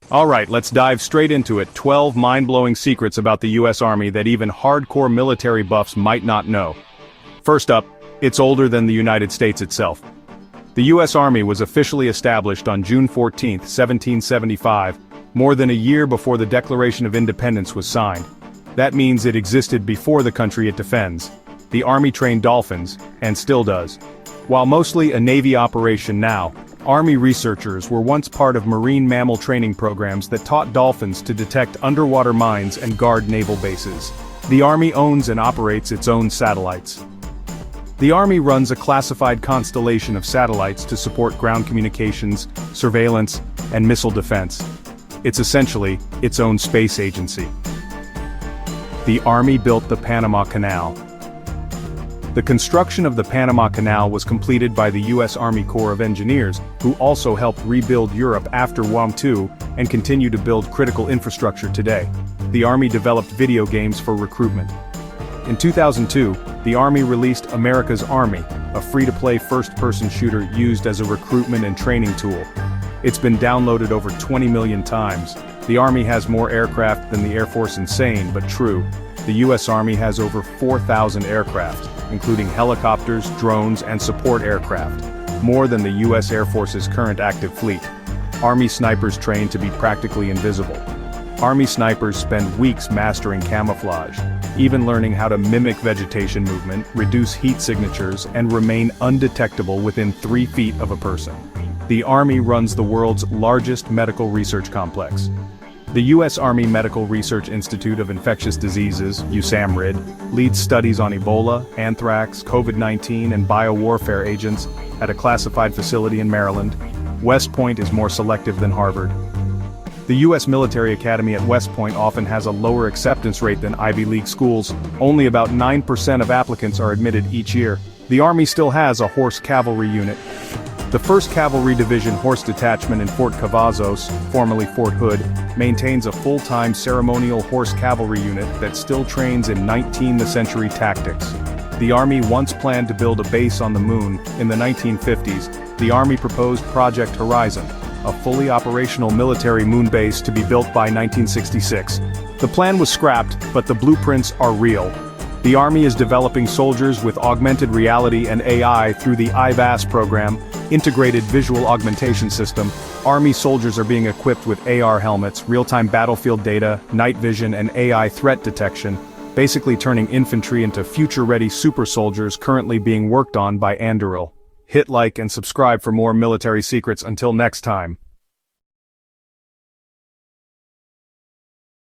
Alright, let's dive straight into it. 12 mind-blowing secrets about the US Army that even hardcore military buffs might not know. First up, it's older than the United States itself. The US Army was officially established on June 14, 1775, more than a year before the Declaration of Independence was signed. That means it existed before the country it defends. The Army trained Dolphins, and still does. While mostly a Navy operation now, Army researchers were once part of marine mammal training programs that taught dolphins to detect underwater mines and guard naval bases. The Army owns and operates its own satellites. The Army runs a classified constellation of satellites to support ground communications, surveillance, and missile defense. It's essentially its own space agency. The Army built the Panama Canal. The construction of the Panama Canal was completed by the U.S. Army Corps of Engineers, who also helped rebuild Europe after World War II and continue to build critical infrastructure today. The Army developed video games for recruitment. In 2002, the Army released America's Army, a free-to-play first-person shooter used as a recruitment and training tool. It's been downloaded over 20 million times. The Army has more aircraft than the Air Force. Insane, but true. The U.S. Army has over 4,000 aircraft, including helicopters, drones, and support aircraft, more than the U.S. Air Force's current active fleet. Army snipers trained to be practically invisible. Army snipers spend weeks mastering camouflage, even learning how to mimic vegetation movement, reduce heat signatures, and remain undetectable within 3 feet of a person. The Army runs the world's largest medical research complex. The U.S. Army Medical Research Institute of Infectious Diseases, USAMRID, leads studies on Ebola, anthrax, COVID-19, and biowarfare agents at a classified facility in Maryland. West Point is more selective than Harvard. The U.S. Military Academy at West Point often has a lower acceptance rate than Ivy League schools. Only about 9% of applicants are admitted each year. The Army still has a horse cavalry unit. The 1st Cavalry Division Horse Detachment in Fort Cavazos, formerly Fort Hood, maintains a full-time ceremonial horse cavalry unit that still trains in 19th century tactics. The Army once planned to build a base on the moon. In the 1950s, the Army proposed Project Horizon, a fully operational military moon base to be built by 1966. The plan was scrapped, but the blueprints are real. The Army is developing soldiers with augmented reality and AI through the IVAS program, Integrated Visual Augmentation System. Army soldiers are being equipped with AR helmets, real-time battlefield data, night vision, and AI threat detection, basically turning infantry into future-ready super soldiers currently being worked on by Anduril. Hit like and subscribe for more military secrets. Until next time.